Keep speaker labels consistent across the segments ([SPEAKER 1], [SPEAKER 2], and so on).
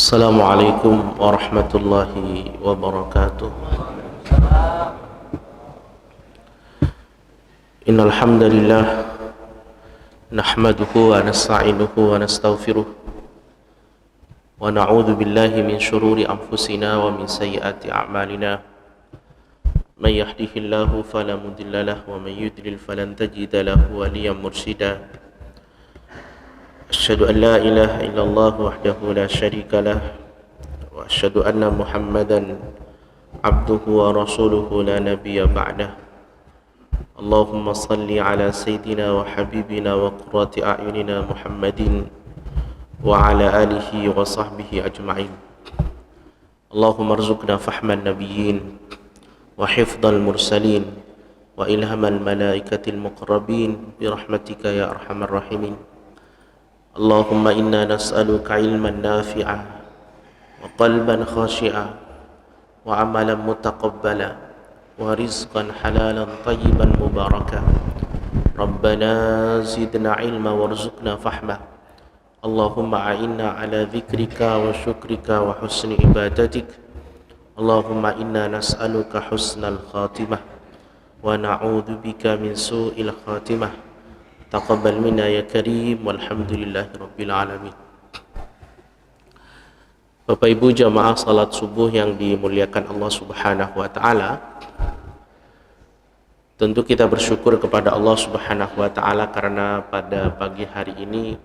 [SPEAKER 1] Assalamualaikum warahmatullahi wabarakatuh. Innal hamdalillah nahmaduhu wa nasta'inuhu wa nastaghfiruh wa na'udzu billahi min shururi anfusina wa min sayyiati a'malina. May yahdihillahu fala mudilla lahu wa may yudlil falan tajida lahu waliyyan mursyida. Asyhadu an la ilaha illallah wahdahu la syarika lah wa asyhadu anna Muhammadan abduhu wa rasuluhu la nabiyya ba'dah. Allahumma salli ala sayyidina wa habibina wa qurrati a'yunina Muhammadin wa ala alihi wa sahbihi ajma'in. Allahumma arzuqna fahman nabiyyin wa hifdhal mursalin wa ilhamal malaikatil muqarrabin bi rahmatika ya arhamar rahimin. Allahumma inna nas'aluka ilman nafi'a wa qalban khashi'a wa amalan mutaqabbala wa rizqan halalan tayyiban mubaraka. Rabbana zidna ilma warzuqna fahma. Allahumma a'inna ala dzikrika wa syukrika wa husni ibadatik. Allahumma inna nas'aluka husnal khatimah wa na'udzubika min su'il khatimah. Taqabbal minna ya karim walhamdulillahi rabbil alamin. Bapak Ibu jamaah salat subuh yang dimuliakan Allah Subhanahu wa taala, tentu kita bersyukur kepada Allah Subhanahu wa taala karena pada pagi hari ini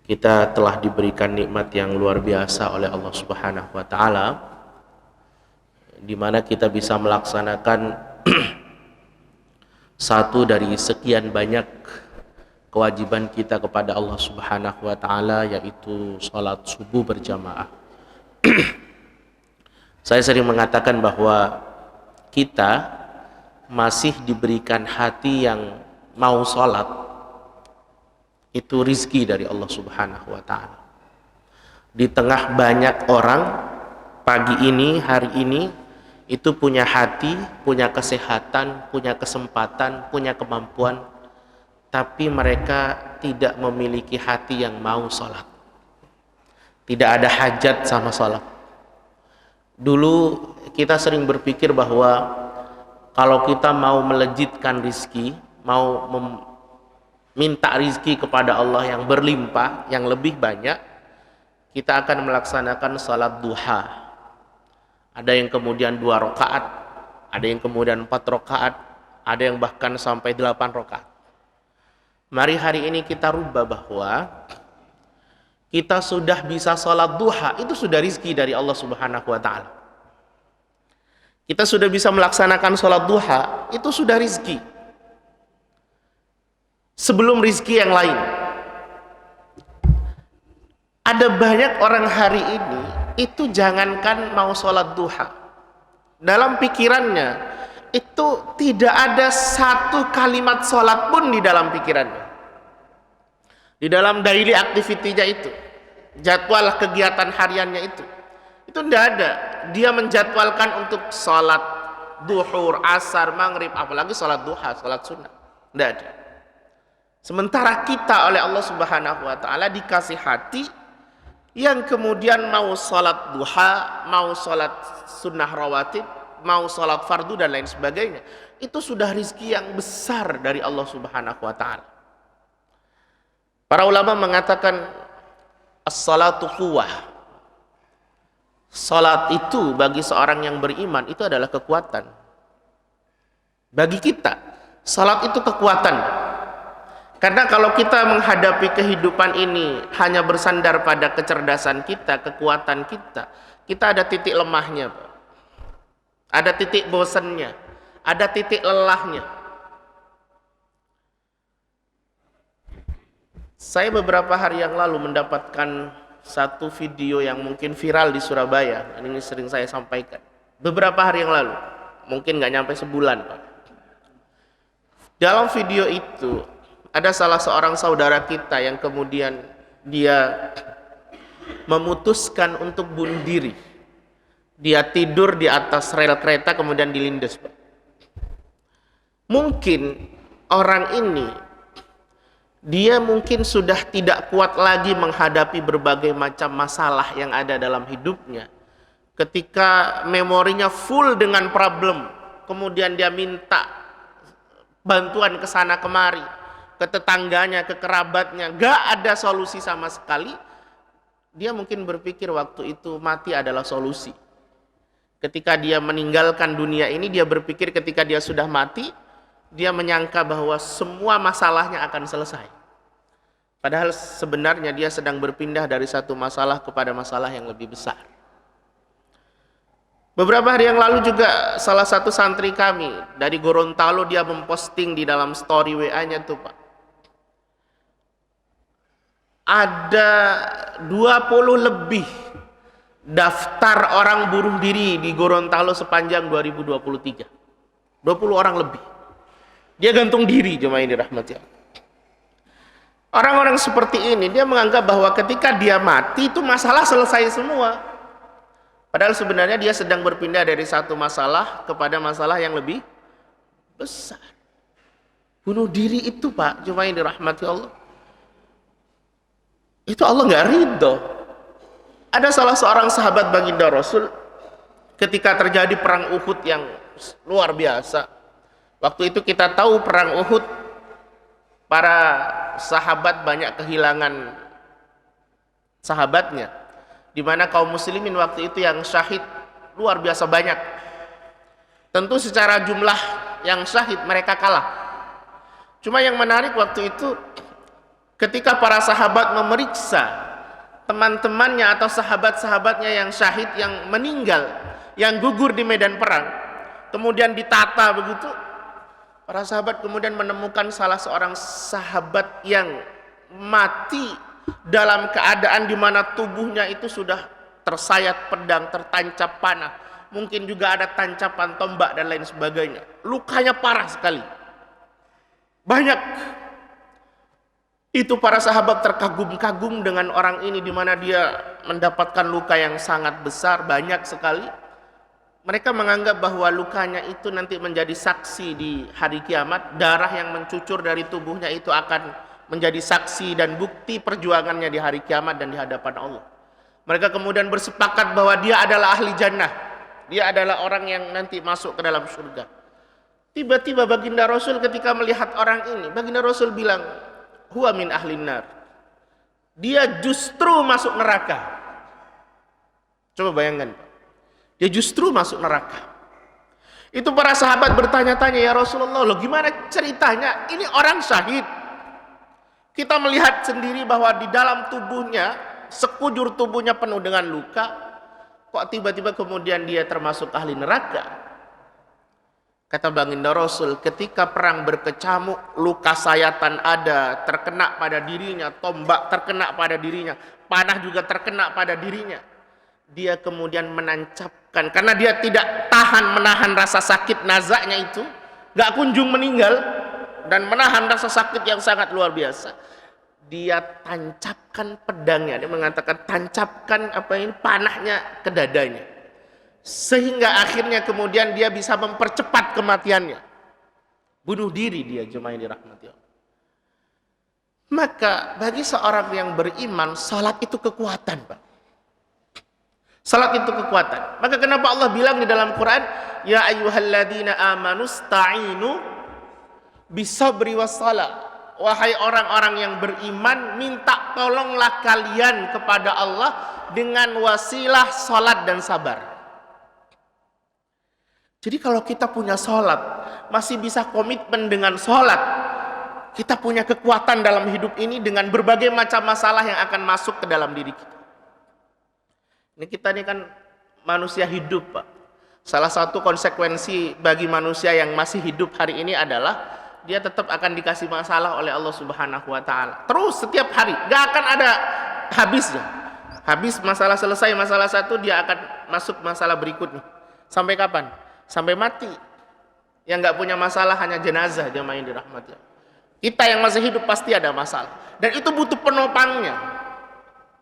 [SPEAKER 1] kita telah diberikan nikmat yang luar biasa oleh Allah Subhanahu wa taala, di mana kita bisa melaksanakan satu dari sekian banyak kewajiban kita kepada Allah Subhanahu wa taala, yaitu salat subuh berjamaah. Saya sering mengatakan bahwa kita masih diberikan hati yang mau salat. Itu rizki dari Allah Subhanahu wa taala. Di tengah banyak orang pagi ini, hari ini itu punya hati, punya kesehatan, punya kesempatan, punya kemampuan, tapi mereka tidak memiliki hati yang mau sholat. Tidak ada hajat sama sholat. Dulu kita sering berpikir bahwa kalau kita mau melejitkan rizki, mau minta rizki kepada Allah yang berlimpah, yang lebih banyak, kita akan melaksanakan sholat duha. Ada yang kemudian 2 rakaat, ada yang kemudian 4 rakaat, ada yang bahkan sampai 8 rakaat. Mari hari ini kita rubah bahwa kita sudah bisa sholat duha, itu sudah rizki dari Allah Subhanahu wa ta'ala. Kita sudah bisa melaksanakan sholat duha, itu sudah rizki sebelum rizki yang lain. Ada banyak orang hari ini itu jangankan mau sholat duha, dalam pikirannya itu tidak ada satu kalimat sholat pun di dalam pikirannya. Di dalam daily activity-nya itu, jadwal kegiatan hariannya itu tidak ada. Dia menjadwalkan untuk sholat duhur, asar, maghrib, apalagi sholat duha, sholat sunnah, tidak ada. Sementara kita oleh Allah Subhanahu wa ta'ala dikasih hati yang kemudian mau sholat duha, mau sholat sunnah rawatib, mau sholat fardu dan lain sebagainya. Itu sudah rizki yang besar dari Allah Subhanahu wa ta'ala. Para ulama mengatakan as-salatu quwwah. Salat itu bagi seorang yang beriman itu adalah kekuatan. Bagi kita, salat itu kekuatan. Karena kalau kita menghadapi kehidupan ini hanya bersandar pada kecerdasan kita, kekuatan kita, kita ada titik lemahnya, Pak. Ada titik bosannya, ada titik lelahnya. Saya beberapa hari yang lalu mendapatkan satu video yang mungkin viral di Surabaya, dan ini sering saya sampaikan. Beberapa hari yang lalu, mungkin nggak nyampe sebulan, Pak. Dalam video itu ada salah seorang saudara kita yang kemudian dia memutuskan untuk bunuh diri. Dia tidur di atas rel kereta kemudian dilindas, Pak. Mungkin orang ini dia mungkin sudah tidak kuat lagi menghadapi berbagai macam masalah yang ada dalam hidupnya. Ketika memorinya full dengan problem, kemudian dia minta bantuan ke sana kemari, ke tetangganya, ke kerabatnya, gak ada solusi sama sekali. Dia mungkin berpikir waktu itu mati adalah solusi. Ketika dia meninggalkan dunia ini, dia berpikir ketika dia sudah mati, dia menyangka bahwa semua masalahnya akan selesai. Padahal sebenarnya dia sedang berpindah dari satu masalah kepada masalah yang lebih besar. Beberapa hari yang lalu juga salah satu santri kami dari Gorontalo, dia memposting di dalam story WA-nya tuh Pak. Ada 20 lebih daftar orang bunuh diri di Gorontalo sepanjang 2023. 20 orang lebih. Dia gantung diri, jemaah ini rahmati Allah. Orang-orang seperti ini dia menganggap bahwa ketika dia mati itu masalah selesai semua. Padahal sebenarnya dia sedang berpindah dari satu masalah kepada masalah yang lebih besar. Bunuh diri itu Pak, jemaah ini rahmati Allah, itu Allah nggak ridho. Ada salah seorang sahabat baginda Rasul ketika terjadi perang Uhud yang luar biasa. Waktu itu kita tahu perang Uhud, para sahabat banyak kehilangan sahabatnya, di mana kaum muslimin waktu itu yang syahid luar biasa banyak. Tentu secara jumlah yang syahid mereka kalah. Cuma yang menarik waktu itu ketika para sahabat memeriksa teman-temannya atau sahabat-sahabatnya yang syahid, yang meninggal, yang gugur di medan perang, kemudian ditata begitu, para sahabat kemudian menemukan salah seorang sahabat yang mati dalam keadaan di mana tubuhnya itu sudah tersayat pedang, tertancap panah, mungkin juga ada tancapan tombak dan lain sebagainya. Lukanya parah sekali, banyak. Itu para sahabat terkagum-kagum dengan orang ini, di mana dia mendapatkan luka yang sangat besar, banyak sekali. Mereka menganggap bahwa lukanya itu nanti menjadi saksi di hari kiamat. Darah yang mencucur dari tubuhnya itu akan menjadi saksi dan bukti perjuangannya di hari kiamat dan di hadapan Allah. Mereka kemudian bersepakat bahwa dia adalah ahli jannah, dia adalah orang yang nanti masuk ke dalam surga. Tiba-tiba baginda Rasul ketika melihat orang ini, baginda Rasul bilang, huwa min ahlin nar, dia justru masuk neraka. Coba bayangkan, dia justru masuk neraka. Itu para sahabat bertanya-tanya, ya Rasulullah, loh gimana ceritanya? Ini orang syahid, kita melihat sendiri bahwa di dalam tubuhnya, sekujur tubuhnya penuh dengan luka, kok tiba-tiba kemudian dia termasuk ahli neraka? Kata baginda Rasul, ketika perang berkecamuk, luka sayatan ada, terkena pada dirinya, tombak terkena pada dirinya, panah juga terkena pada dirinya. Dia kemudian menancapkan, karena dia tidak tahan menahan rasa sakit nazaknya itu, gak kunjung meninggal, dan menahan rasa sakit yang sangat luar biasa. Dia tancapkan pedangnya, dia mengatakan tancapkan panahnya ke dadanya, sehingga akhirnya kemudian dia bisa mempercepat kematiannya. Bunuh diri dia, jemaah yang dirahmati Allah. Maka bagi seorang yang beriman, salat itu kekuatan Pak. Salat itu kekuatan. Maka kenapa Allah bilang di dalam Quran, ya ayyuhalladzina amanu sta'inu bisabri wassalah. Wahai orang-orang yang beriman, minta tolonglah kalian kepada Allah dengan wasilah salat dan sabar. Jadi kalau kita punya salat, masih bisa komitmen dengan salat, kita punya kekuatan dalam hidup ini dengan berbagai macam masalah yang akan masuk ke dalam diri kita. Ini kita ini kan manusia hidup Pak. Salah satu konsekuensi bagi manusia yang masih hidup hari ini adalah dia tetap akan dikasih masalah oleh Allah Subhanahu wa Ta'ala. Terus setiap hari, gak akan ada habisnya. Habis masalah selesai, masalah satu, dia akan masuk masalah berikutnya. Sampai kapan? Sampai mati. Yang gak punya masalah hanya jenazah, jemaah yang dirahmati. Kita yang masih hidup pasti ada masalah. Dan itu butuh penopangnya.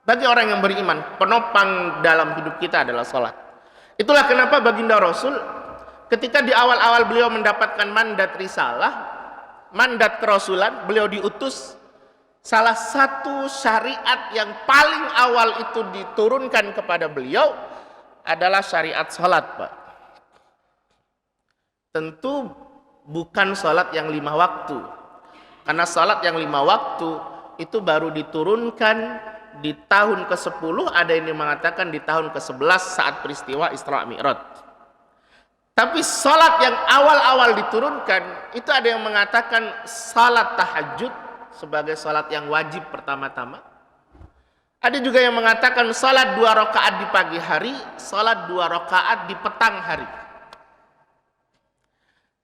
[SPEAKER 1] Bagi orang yang beriman, penopang dalam hidup kita adalah salat. Itulah kenapa baginda Rasul ketika di awal-awal beliau mendapatkan mandat risalah, mandat kerasulan, beliau diutus,
[SPEAKER 2] Salah satu syariat yang paling awal itu diturunkan kepada beliau adalah syariat salat, Pak. Tentu bukan salat yang 5 waktu. Karena salat yang 5 waktu itu baru diturunkan di tahun ke-10, ada yang mengatakan di tahun ke-11 saat peristiwa Isra Mi'raj. Tapi salat yang awal-awal diturunkan, itu ada yang mengatakan salat tahajud sebagai salat yang wajib pertama-tama. Ada juga yang mengatakan salat 2 rakaat di pagi hari, salat 2 rakaat di petang hari.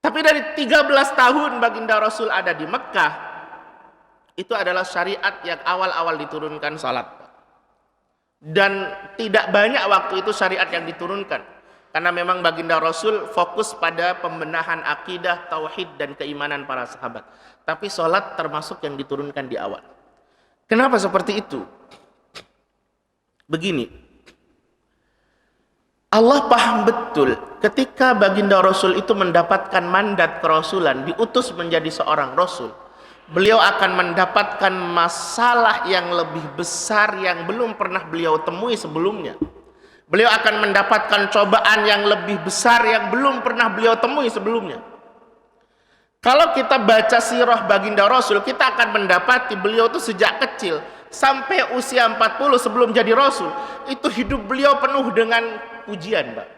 [SPEAKER 2] Tapi dari 13 tahun baginda Rasul ada di Mekah, itu adalah syariat yang awal-awal diturunkan salat. Dan tidak banyak waktu itu syariat yang diturunkan. Karena memang baginda Rasul fokus pada pembenahan akidah, tauhid, dan keimanan para sahabat. Tapi sholat termasuk yang diturunkan di awal. Kenapa seperti itu? Begini, Allah paham betul ketika baginda Rasul itu mendapatkan mandat kerasulan, diutus menjadi seorang Rasul, beliau akan mendapatkan masalah yang lebih besar yang belum pernah beliau temui sebelumnya. Beliau akan mendapatkan cobaan yang lebih besar yang belum pernah beliau temui sebelumnya. Kalau kita baca sirah baginda Rasul, kita akan mendapati beliau itu sejak kecil sampai usia 40 sebelum jadi Rasul, itu hidup beliau penuh dengan pujian, Pak.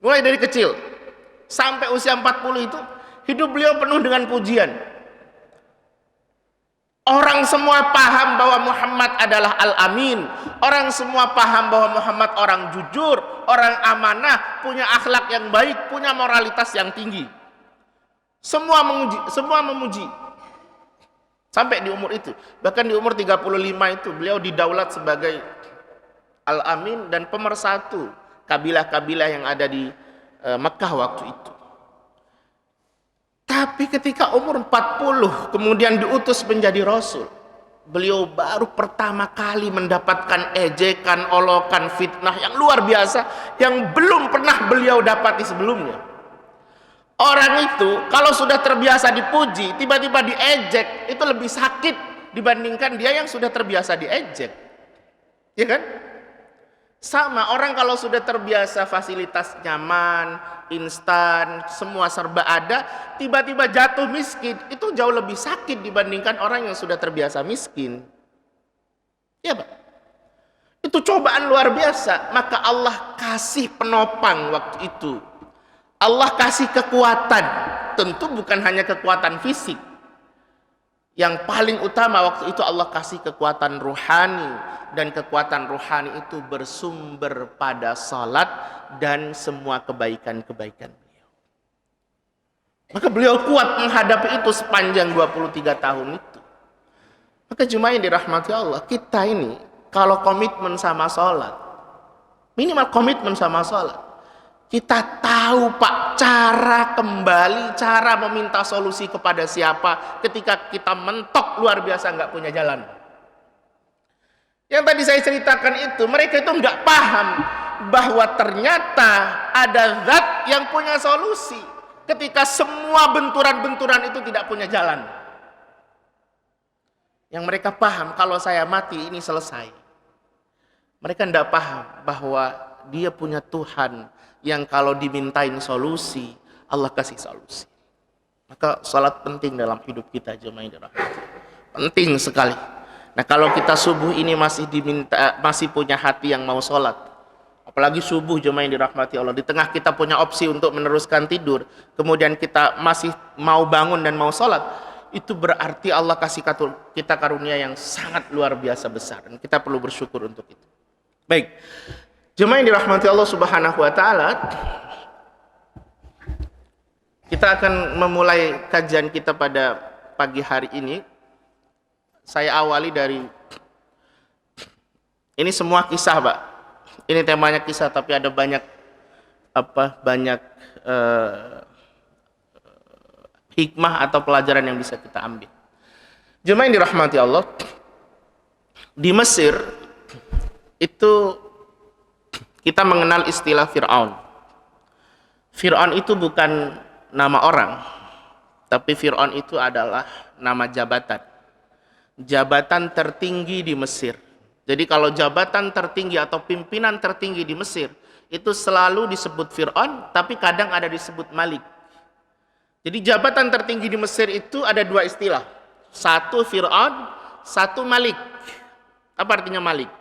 [SPEAKER 2] Mulai dari kecil sampai usia 40 itu hidup beliau penuh dengan pujian. Orang semua paham bahwa Muhammad adalah Al-Amin. Orang semua paham bahwa Muhammad orang jujur, orang amanah, punya akhlak yang baik, punya moralitas yang tinggi. Semua memuji. Sampai di umur itu. Bahkan di umur 35 itu beliau didaulat sebagai Al-Amin dan pemersatu kabilah-kabilah yang ada di Mekah waktu itu. Tapi ketika umur 40 kemudian diutus menjadi Rasul, beliau baru pertama kali mendapatkan ejekan, olokan, fitnah yang luar biasa yang belum pernah beliau dapati sebelumnya. Orang itu kalau sudah terbiasa dipuji, tiba-tiba diejek, itu lebih sakit dibandingkan dia yang sudah terbiasa diejek. Ya kan? Sama, orang kalau sudah terbiasa fasilitas nyaman, instan, semua serba ada, tiba-tiba jatuh miskin, itu jauh lebih sakit dibandingkan orang yang sudah terbiasa miskin. Ya, Pak. Itu cobaan luar biasa, maka Allah kasih penopang waktu itu. Allah kasih kekuatan, tentu bukan hanya kekuatan fisik. Yang paling utama waktu itu Allah kasih kekuatan ruhani, dan kekuatan ruhani itu bersumber pada salat dan semua kebaikan-kebaikan beliau. Maka beliau kuat menghadapi itu sepanjang 23 tahun itu. Maka jemaah yang dirahmati Allah, kita ini kalau komitmen sama salat, minimal komitmen sama salat, kita tahu, Pak, cara kembali, cara meminta solusi kepada siapa ketika kita mentok luar biasa nggak punya jalan. Yang tadi saya ceritakan itu, mereka itu nggak paham bahwa ternyata ada zat yang punya solusi ketika semua benturan-benturan itu tidak punya jalan. Yang mereka paham, kalau saya mati ini selesai. Mereka nggak paham bahwa dia punya Tuhan yang kalau dimintain solusi, Allah kasih solusi. Maka salat penting dalam hidup kita, jemaah yang dirahmati. Penting sekali. Nah, kalau kita subuh ini masih punya hati yang mau salat, apalagi subuh, jemaah yang dirahmati Allah, di tengah kita punya opsi untuk meneruskan tidur, kemudian kita masih mau bangun dan mau salat, itu berarti Allah kasih kita karunia yang sangat luar biasa besar, dan kita perlu bersyukur untuk itu. Baik. Jemaah yang dirahmati Allah Subhanahu wa taala, kita akan memulai kajian kita pada pagi hari ini. Saya awali dari ini semua kisah, Pak. Ini temanya kisah, tapi ada banyak hikmah atau pelajaran yang bisa kita ambil. Jemaah yang dirahmati Allah, di Mesir itu kita mengenal istilah Fir'aun. Fir'aun itu bukan nama orang, tapi Fir'aun itu adalah nama jabatan. jabatan tertinggi di Mesir. Jadi kalau jabatan tertinggi atau pimpinan tertinggi di Mesir itu selalu disebut Fir'aun, tapi kadang ada disebut Malik. Jadi jabatan tertinggi di Mesir itu ada dua istilah. Satu Fir'aun, satu Malik. Apa artinya Malik?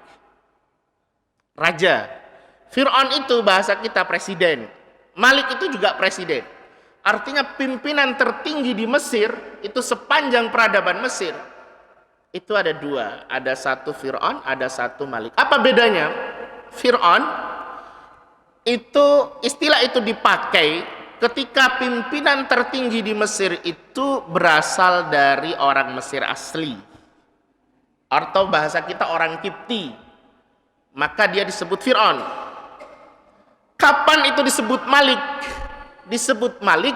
[SPEAKER 2] Raja. Fir'aun itu bahasa kita presiden. Malik itu juga presiden. Artinya pimpinan tertinggi di Mesir itu sepanjang peradaban Mesir itu ada dua, ada satu Fir'aun, ada satu Malik. Apa bedanya? Fir'aun itu istilah itu dipakai ketika pimpinan tertinggi di Mesir itu berasal dari orang Mesir asli, atau bahasa kita orang Kipti, maka dia disebut Fir'aun. Kapan itu disebut Malik? Disebut Malik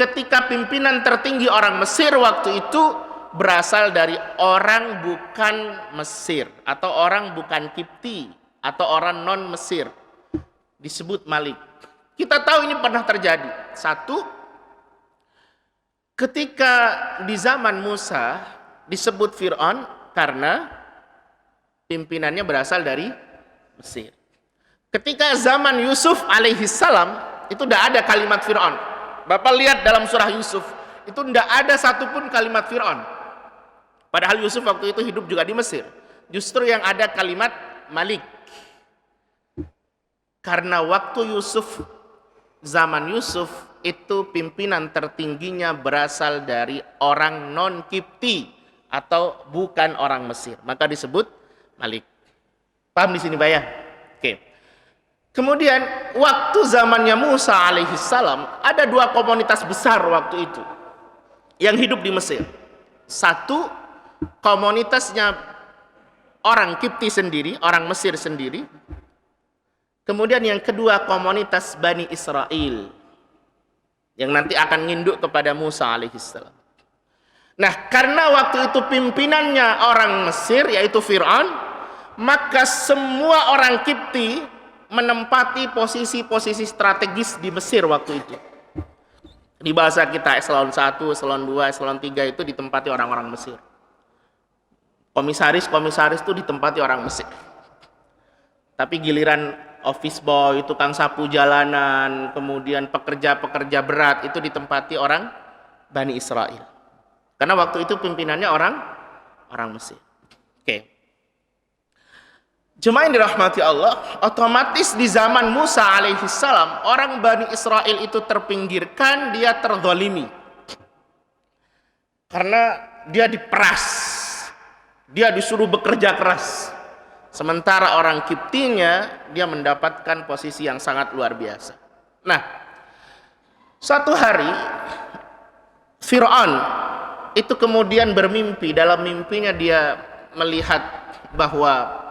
[SPEAKER 2] ketika pimpinan tertinggi orang Mesir waktu itu berasal dari orang bukan Mesir atau orang bukan Kipti atau orang non Mesir, disebut Malik. Kita tahu ini pernah terjadi. Satu, ketika di zaman Musa disebut Fir'aun karena pimpinannya berasal dari Mesir. Ketika zaman Yusuf alaihissalam itu tidak ada kalimat Fir'aun. Bapak lihat dalam surah Yusuf itu tidak ada satupun kalimat Fir'aun. Padahal Yusuf waktu itu hidup juga di Mesir. Justru yang ada kalimat Malik. Karena waktu Yusuf, zaman Yusuf, itu pimpinan tertingginya berasal dari orang non-Kipti atau bukan orang Mesir. Maka disebut Malik. Paham di sini, Pak ya? Oke. Kemudian waktu zamannya Musa alaihissalam ada dua komunitas besar waktu itu yang hidup di Mesir. Satu, komunitasnya orang Kipti sendiri, orang Mesir sendiri. Kemudian yang kedua, komunitas Bani Israel yang nanti akan nginduk kepada Musa alaihissalam. Nah, karena waktu itu pimpinannya orang Mesir yaitu Fir'aun, maka semua orang Kipti menempati posisi-posisi strategis di Mesir waktu itu. Di bahasa kita eselon 1, eselon 2, eselon 3 itu ditempati orang-orang Mesir. Komisaris-komisaris itu ditempati orang Mesir. Tapi giliran office boy, tukang sapu jalanan, kemudian pekerja-pekerja berat itu ditempati orang Bani Israel. Karena waktu itu pimpinannya orang Mesir. Oke. Jemaah yang dirahmati Allah, otomatis di zaman Musa alaihissalam orang Bani Israel itu terpinggirkan, dia terzalimi. Karena dia diperas, dia disuruh bekerja keras. Sementara orang Kiptinya dia mendapatkan posisi yang sangat luar biasa. Nah, suatu hari Fir'aun itu kemudian bermimpi. Dalam mimpinya dia melihat bahwa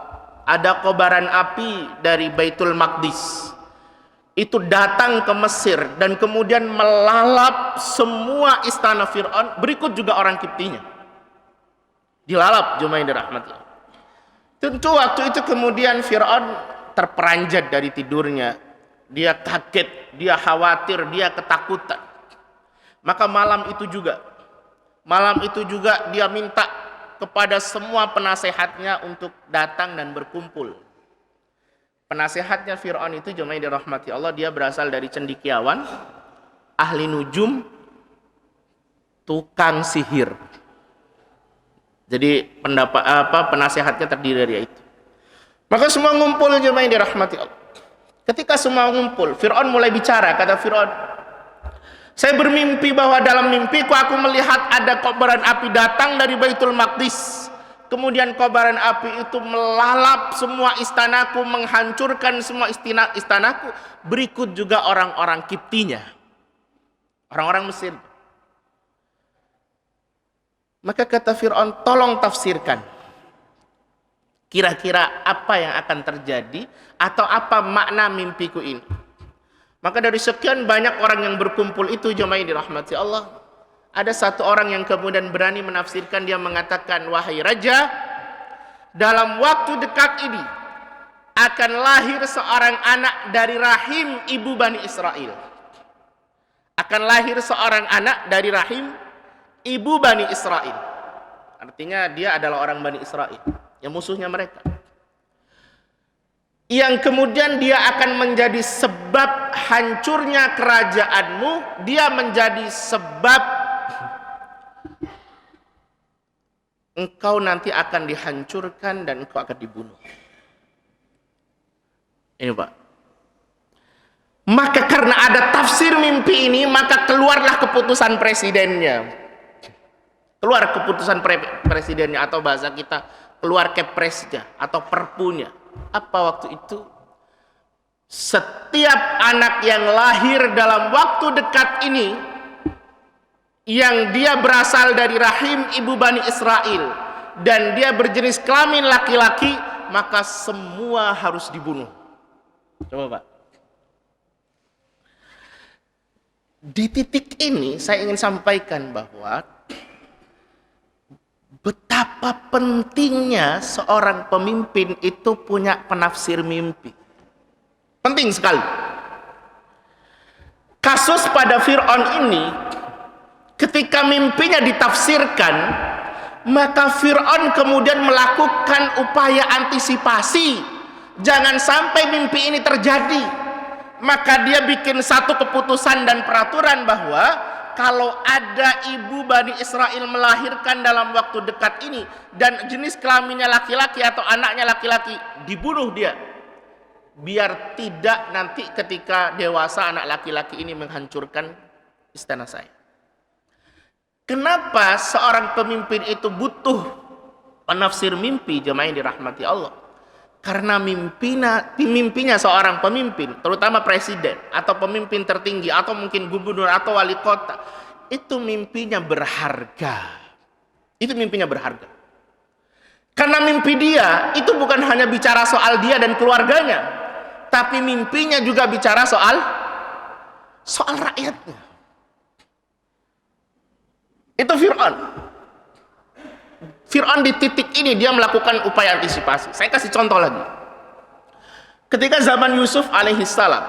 [SPEAKER 2] ada kobaran api dari Baitul Maqdis itu datang ke Mesir dan kemudian melalap semua istana Fir'aun, berikut juga orang Kiptinya dilalap. Jemaah yang dirahmati Allah, tentu waktu itu kemudian Fir'aun terperanjat dari tidurnya, dia kaget, dia khawatir, dia ketakutan. Maka malam itu juga dia minta kepada semua penasehatnya untuk datang dan berkumpul. Penasehatnya Fir'aun itu, jemaah yang dirahmati Allah, dia berasal dari cendekiawan, ahli nujum, tukang sihir. Jadi penasehatnya terdiri dari itu. Maka semua ngumpul, jemaah yang dirahmati Allah. Ketika semua ngumpul, Fir'aun mulai bicara. Kata Fir'aun, saya bermimpi bahwa dalam mimpiku aku melihat ada kobaran api datang dari Baitul Maqdis. Kemudian kobaran api itu melalap semua istanaku, menghancurkan semua istanaku. Berikut juga orang-orang Kiptinya, orang-orang Mesir. Maka kata Fir'aun, tolong tafsirkan. Kira-kira apa yang akan terjadi atau apa makna mimpiku ini? Maka dari sekian banyak orang yang berkumpul itu, jemaah yang dirahmati Allah, ada satu orang yang kemudian berani menafsirkan. Dia mengatakan, wahai raja, dalam waktu dekat ini akan lahir seorang anak dari rahim ibu Bani Israel. Akan lahir seorang anak dari rahim ibu Bani Israel. artinya dia adalah orang Bani Israel, yang musuhnya mereka. Yang kemudian dia akan menjadi sebab hancurnya kerajaanmu, dia menjadi sebab engkau nanti akan dihancurkan dan engkau akan dibunuh. Ini Pak. Maka karena ada tafsir mimpi ini, maka keluarlah keputusan presidennya. Keluar keputusan presidennya, atau bahasa kita keluar kepresnya atau perpunya. Apa waktu itu? Setiap anak yang lahir dalam waktu dekat ini, yang dia berasal dari rahim ibu Bani Israel dan dia berjenis kelamin laki-laki, maka semua harus dibunuh. Coba Pak. Di titik ini saya ingin sampaikan bahwa betapa pentingnya seorang pemimpin itu punya penafsir mimpi. Penting sekali. Kasus pada Fir'aun ini, ketika mimpinya ditafsirkan, maka Fir'aun kemudian melakukan upaya antisipasi. Jangan sampai mimpi ini terjadi. Maka dia bikin satu keputusan dan peraturan bahwa kalau ada ibu Bani Israel melahirkan dalam waktu dekat ini dan jenis kelaminnya laki-laki atau anaknya laki-laki, dibunuh dia. Biar tidak nanti ketika dewasa anak laki-laki ini menghancurkan istana saya. Kenapa seorang pemimpin itu butuh penafsir mimpi, jemaah yang dirahmati Allah? Karena mimpinya seorang pemimpin, terutama presiden atau pemimpin tertinggi atau mungkin gubernur atau wali kota, itu mimpinya berharga. Itu mimpinya berharga. Karena mimpi dia itu bukan hanya bicara soal dia dan keluarganya, tapi mimpinya juga bicara soal rakyatnya. Itu Fir'aun. Fir'aun di titik ini dia melakukan upaya antisipasi. Saya kasih contoh lagi. Ketika zaman Yusuf alaihissalam,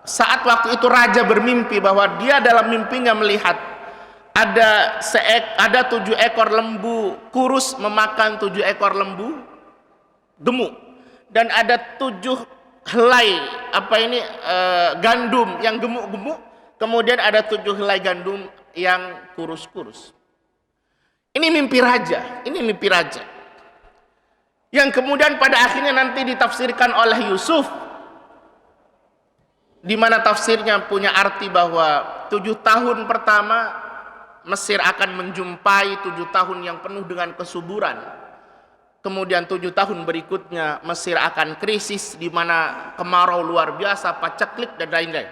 [SPEAKER 2] saat waktu itu raja bermimpi bahwa dia dalam mimpinya melihat ada 7 ekor lembu kurus memakan 7 ekor lembu gemuk, dan ada 7 helai gandum yang gemuk-gemuk, kemudian ada 7 helai gandum yang kurus-kurus. Ini mimpi raja, yang kemudian pada akhirnya nanti ditafsirkan oleh Yusuf, di mana tafsirnya punya arti bahwa 7 tahun pertama Mesir akan menjumpai 7 tahun yang penuh dengan kesuburan. Kemudian 7 tahun berikutnya Mesir akan krisis, di mana kemarau luar biasa, paceklik dan lain-lain.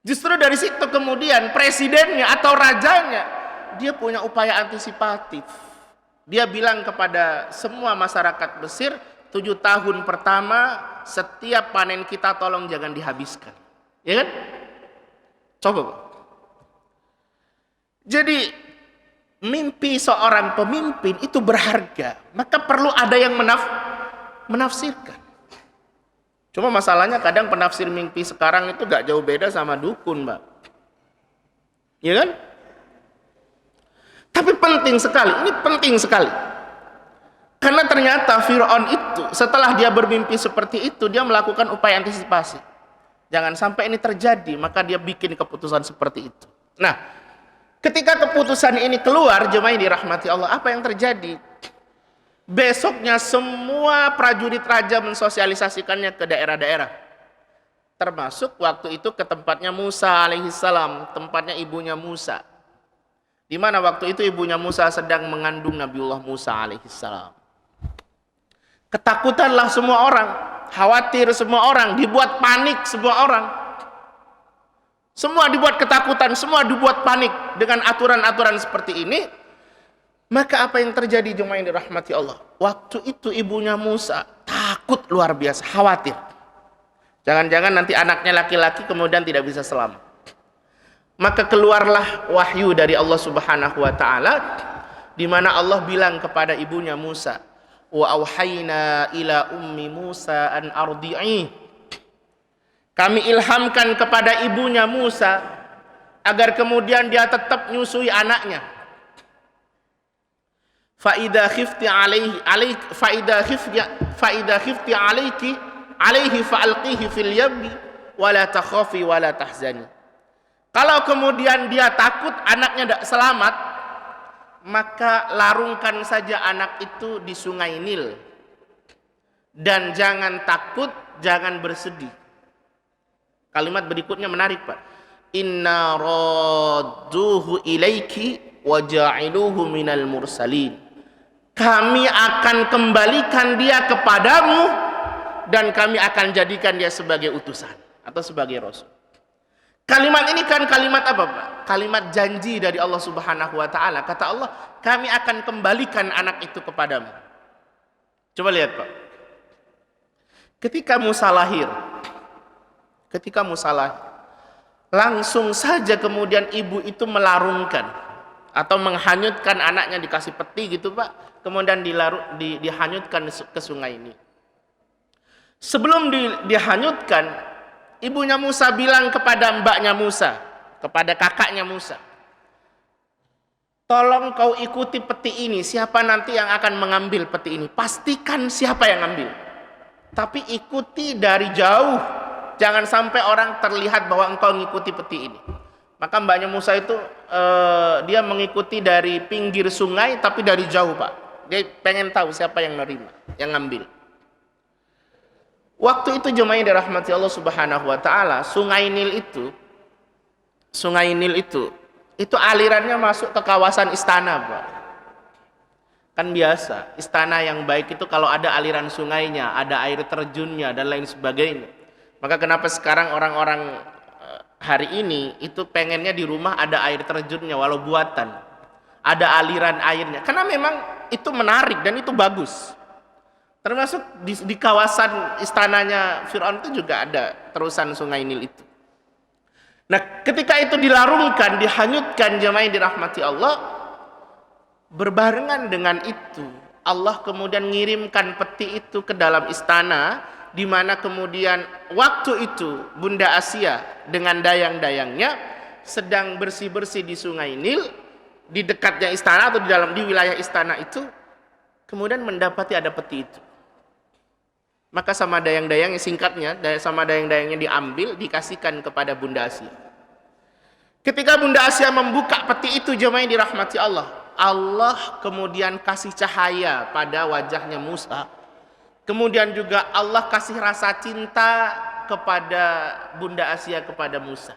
[SPEAKER 2] Justru dari situ kemudian presidennya atau rajanya dia punya upaya antisipatif. Dia bilang kepada semua masyarakat Mesir, 7 tahun pertama setiap panen kita tolong jangan dihabiskan. Ya kan? Coba Pak. Jadi mimpi seorang pemimpin itu berharga, maka perlu ada yang menafsirkan. Cuma masalahnya kadang penafsir mimpi sekarang itu gak jauh beda sama dukun, Mbak. Ya kan? Tapi penting sekali, ini penting sekali. Karena ternyata Fir'aun itu setelah dia bermimpi seperti itu, dia melakukan upaya antisipasi. Jangan sampai ini terjadi, maka dia bikin keputusan seperti itu. Nah, ketika keputusan ini keluar, jemaah yang dirahmati Allah, apa yang terjadi? Besoknya semua prajurit raja mensosialisasikannya ke daerah-daerah. Termasuk waktu itu ke tempatnya Musa alaihissalam, tempatnya ibunya Musa. Di mana waktu itu ibunya Musa sedang mengandung Nabiullah Musa alaihissalam. Ketakutanlah semua orang, khawatir semua orang, dibuat panik semua orang. Semua dibuat ketakutan, semua dibuat panik dengan aturan-aturan seperti ini. Maka apa yang terjadi, jemaah yang dirahmati Allah? Waktu itu ibunya Musa takut luar biasa, khawatir. Jangan-jangan nanti anaknya laki-laki kemudian tidak bisa selamat. Maka keluarlah wahyu dari Allah Subhanahu wa taala, di mana Allah bilang kepada ibunya Musa, wa auhayna ila ummi Musa an ardi'i. Kami ilhamkan kepada ibunya Musa agar kemudian dia tetap nyusui anaknya. fa idza khifti alaihi fa alqihi fil yammi wa la takhafi wa la tahzani. Kalau kemudian dia takut anaknya tidak selamat, maka larungkan saja anak itu di sungai Nil. Dan jangan takut, jangan bersedih. Kalimat berikutnya menarik, Pak. Inna radduhu ilaiki wa ja'iluhu minal mursalin. Kami akan kembalikan dia kepadamu dan kami akan jadikan dia sebagai utusan atau sebagai rasul. Kalimat ini kan kalimat apa, Pak? Kalimat janji dari Allah Subhanahu wa taala. Kata Allah, kami akan kembalikan anak itu kepadamu. Coba lihat, Pak. Ketika Musa lahir, langsung saja kemudian ibu itu melarungkan atau menghanyutkan anaknya, dikasih peti gitu, Pak. Kemudian dihanyutkan ke sungai ini. Sebelum dihanyutkan, ibunya Musa bilang kepada mbaknya Musa, kepada kakaknya Musa, tolong kau ikuti peti ini, siapa nanti yang akan mengambil peti ini, pastikan siapa yang ambil, tapi ikuti dari jauh, jangan sampai orang terlihat bahwa engkau mengikuti peti ini. Maka mbaknya Musa itu dia mengikuti dari pinggir sungai tapi dari jauh, Pak. Dia pengen tahu siapa yang menerima, yang ngambil. Waktu itu jemaah yang dirahmati Allah Subhanahu wa taala, Sungai Nil itu alirannya masuk ke kawasan istana, Pak. Kan biasa, istana yang baik itu kalau ada aliran sungainya, ada air terjunnya dan lain sebagainya. Maka kenapa sekarang orang-orang hari ini itu pengennya di rumah ada air terjunnya walau buatan, ada aliran airnya, karena memang itu menarik dan itu bagus. Termasuk di kawasan istananya Fir'aun itu juga ada terusan Sungai Nil itu. Nah, ketika itu dilarungkan, dihanyutkan, jemaah yang dirahmati Allah, berbarengan dengan itu Allah kemudian ngirimkan peti itu ke dalam istana, di mana kemudian waktu itu Bunda Asia dengan dayang-dayangnya sedang bersih-bersih di Sungai Nil, di dekatnya istana atau di wilayah istana itu, kemudian mendapati ada peti itu. Maka sama dayang-dayangnya, singkatnya, sama dayang-dayangnya diambil, dikasihkan kepada Bunda Asia. Ketika Bunda Asia membuka peti itu, jemaah yang dirahmati Allah, Allah kemudian kasih cahaya pada wajahnya Musa. Kemudian juga Allah kasih rasa cinta kepada Bunda Asia kepada Musa.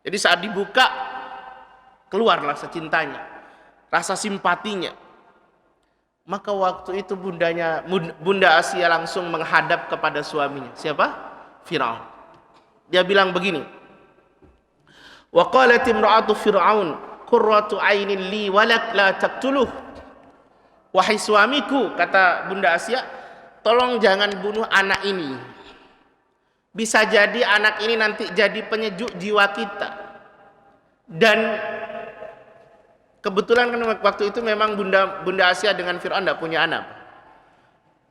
[SPEAKER 2] Jadi saat dibuka, keluar rasa cintanya, rasa simpatinya. Maka waktu itu Bunda Asia langsung menghadap kepada suaminya. Siapa? Fir'aun. Dia bilang begini, wa qalat imra'atu Fir'aun qurratu 'ainin li walak la taqtuluh. Wahai suamiku, kata Bunda Asia, tolong jangan bunuh anak ini. Bisa jadi anak ini nanti jadi penyejuk jiwa kita. Dan kebetulan kan waktu itu memang Bunda Asia dengan Fir'aun tidak punya anak.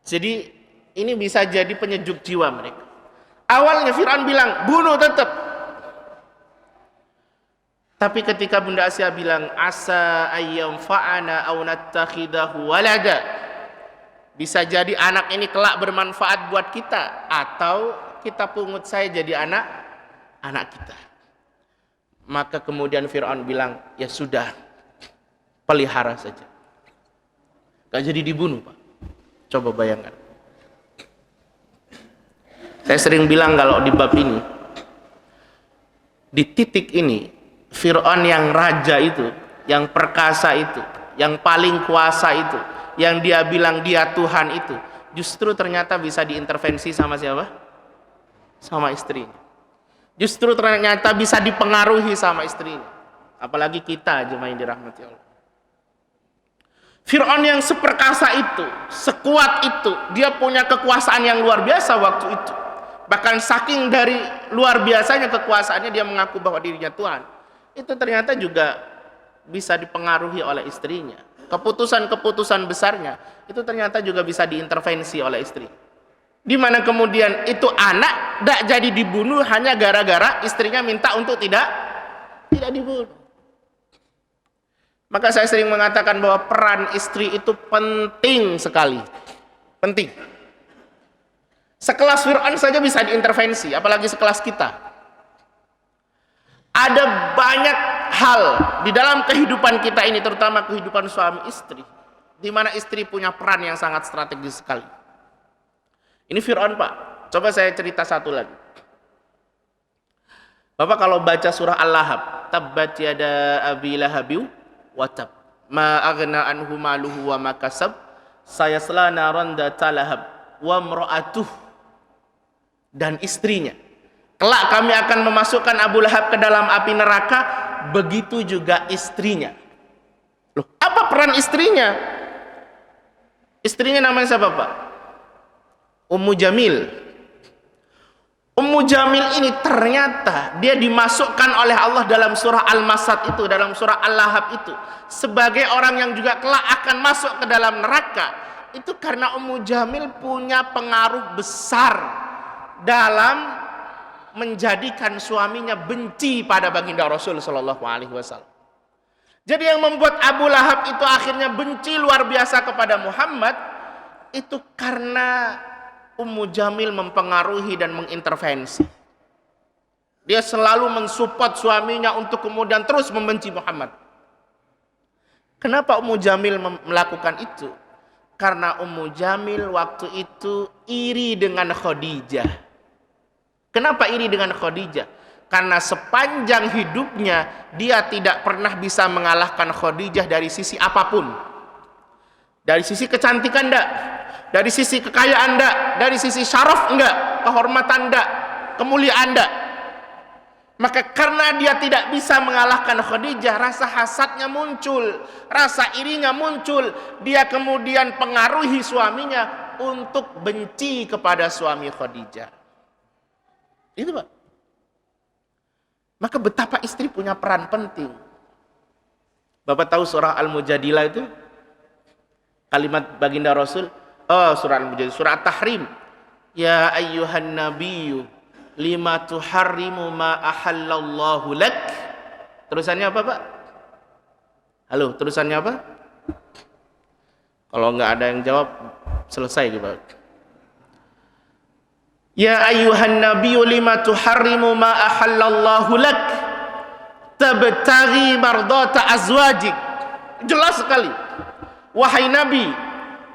[SPEAKER 2] Jadi ini bisa jadi penyejuk jiwa mereka. Awalnya Fir'aun bilang, bunuh tetap. Tapi ketika Bunda Asia bilang, asa ayyam fa'ana aw nattakhidahu walada, bisa jadi anak ini kelak bermanfaat buat kita, atau kita pungut saya jadi anak kita. Maka kemudian Fir'aun bilang, ya sudah, pelihara saja, gak jadi dibunuh, Pak. Coba bayangkan. Saya sering bilang kalau di bab ini, di titik ini, Fir'aun yang raja itu, yang perkasa itu, yang paling kuasa itu, yang dia bilang dia Tuhan itu, justru ternyata bisa diintervensi sama siapa? Sama istrinya. Justru ternyata bisa dipengaruhi sama istrinya. Apalagi kita, jemaah yang dirahmati Allah. Fir'aun yang seperkasa itu, sekuat itu, dia punya kekuasaan yang luar biasa waktu itu. Bahkan saking dari luar biasanya kekuasaannya, dia mengaku bahwa dirinya Tuhan. Itu ternyata juga bisa dipengaruhi oleh istrinya. Keputusan-keputusan besarnya itu ternyata juga bisa diintervensi oleh istri. Di mana kemudian itu anak tidak jadi dibunuh hanya gara-gara istrinya minta untuk tidak dibunuh. Maka saya sering mengatakan bahwa peran istri itu penting sekali. Penting. Sekelas Fir'aun saja bisa diintervensi, apalagi sekelas kita. Ada banyak hal di dalam kehidupan kita ini, terutama kehidupan suami istri, di mana istri punya peran yang sangat strategis sekali. Ini Fir'aun, Pak. Coba saya cerita satu lagi. Bapak kalau baca surah Al-Lahab, tabbat yada abi lahabiu wa tab, ma aghna anhu maluhu wa ma kasab, sayasla naran dzata lahab wa imra'atuh, dan istrinya. Kelak kami akan memasukkan Abu Lahab ke dalam api neraka, begitu juga istrinya. Loh, apa peran istrinya? Istrinya namanya siapa, Pak? Ummu Jamil. Ummu Jamil ini ternyata dia dimasukkan oleh Allah dalam surah Al-Masad itu, dalam surah Al-Lahab itu, sebagai orang yang juga kelak akan masuk ke dalam neraka. Itu karena Ummu Jamil punya pengaruh besar dalam menjadikan suaminya benci pada baginda Rasul Shallallahu Alaihi Wasallam. Jadi yang membuat Abu Lahab itu akhirnya benci luar biasa kepada Muhammad itu karena Ummu Jamil mempengaruhi dan mengintervensi. Dia selalu mensupport suaminya untuk kemudian terus membenci Muhammad. Kenapa Ummu Jamil melakukan itu? Karena Ummu Jamil waktu itu iri dengan Khadijah. Kenapa iri dengan Khadijah? Karena sepanjang hidupnya dia tidak pernah bisa mengalahkan Khadijah dari sisi apapun. Dari sisi kecantikan enggak, dari sisi kekayaan enggak, dari sisi syaraf enggak, kehormatan enggak, kemuliaan enggak. Maka karena dia tidak bisa mengalahkan Khadijah, rasa hasadnya muncul, rasa irinya muncul. Dia kemudian pengaruhi suaminya untuk benci kepada suami Khadijah. Itu, Pak. Maka betapa istri punya peran penting. Bapak tahu surah Al-Mujadilah itu? Kalimat baginda Rasul, surah Al-Mujadilah, surah At-Tahrim. Ya ayyuhan nabiyyu lima tuharrimu ma ahallallahu lak. Terusannya apa, Pak? Halo, terusannya apa? Kalau nggak ada yang jawab, selesai gitu, Pak. Ya ayyuhan nabiyyu lima tuharrimu ma ahallallahu lak tabtaghi mardata azwajik. Jelas sekali. Wahai Nabi,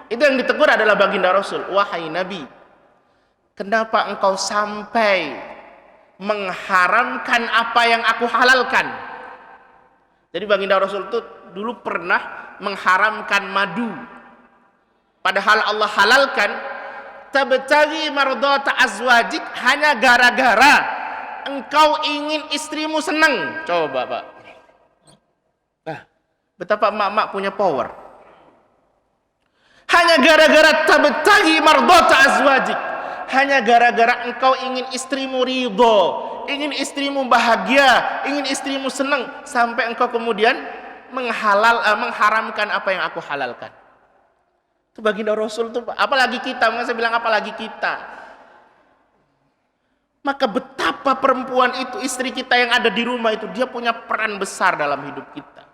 [SPEAKER 2] itu yang ditegur adalah baginda Rasul. Wahai Nabi, kenapa engkau sampai mengharamkan apa yang aku halalkan? Jadi baginda Rasul itu dulu pernah mengharamkan madu, padahal Allah halalkan. Tabtaghi mardata azwajik, hanya gara-gara engkau ingin istrimu senang. Coba, Pak. Nah, betapa emak-emak punya power. Hanya gara-gara tabtaghi mardata azwajik, hanya gara-gara engkau ingin istrimu ridho, ingin istrimu bahagia, ingin istrimu senang, sampai engkau kemudian mengharamkan apa yang aku halalkan. Itu baginda Rasul tuh, apalagi kita, maka saya bilang apalagi kita. Maka betapa perempuan itu, istri kita yang ada di rumah itu, dia punya peran besar dalam hidup kita.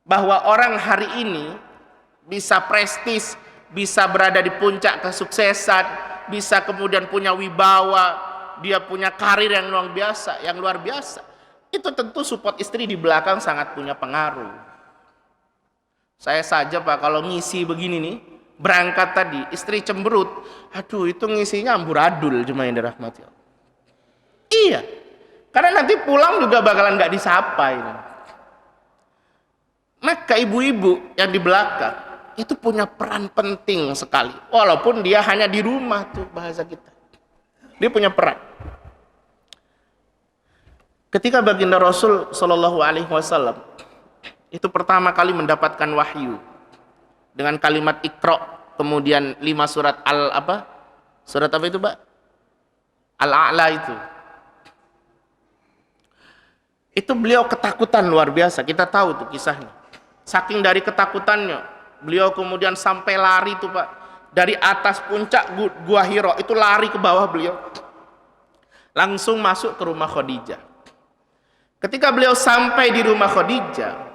[SPEAKER 2] Bahwa orang hari ini bisa prestis, bisa berada di puncak kesuksesan, bisa kemudian punya wibawa, dia punya karir yang luar biasa. Itu tentu support istri di belakang sangat punya pengaruh. Saya saja, Pak, kalau ngisi begini nih, berangkat tadi, istri cemberut, aduh itu ngisinya amburadul, cuma yang dirahmati Allah. Iya, karena nanti pulang juga bakalan nggak disapa ini. Maka ibu-ibu yang di belakang itu punya peran penting sekali, walaupun dia hanya di rumah tuh bahasa kita. Dia punya peran. Ketika baginda Rasul Shallallahu Alaihi Wasallam itu pertama kali mendapatkan wahyu dengan kalimat Iqra, kemudian 5 surat surat apa itu, Pak? Al-A'la itu beliau ketakutan luar biasa. Kita tahu tuh kisahnya. Saking dari ketakutannya, beliau kemudian sampai lari tuh, Pak, dari atas puncak Gua Hira itu lari ke bawah, beliau langsung masuk ke rumah Khadijah. Ketika beliau sampai di rumah Khadijah,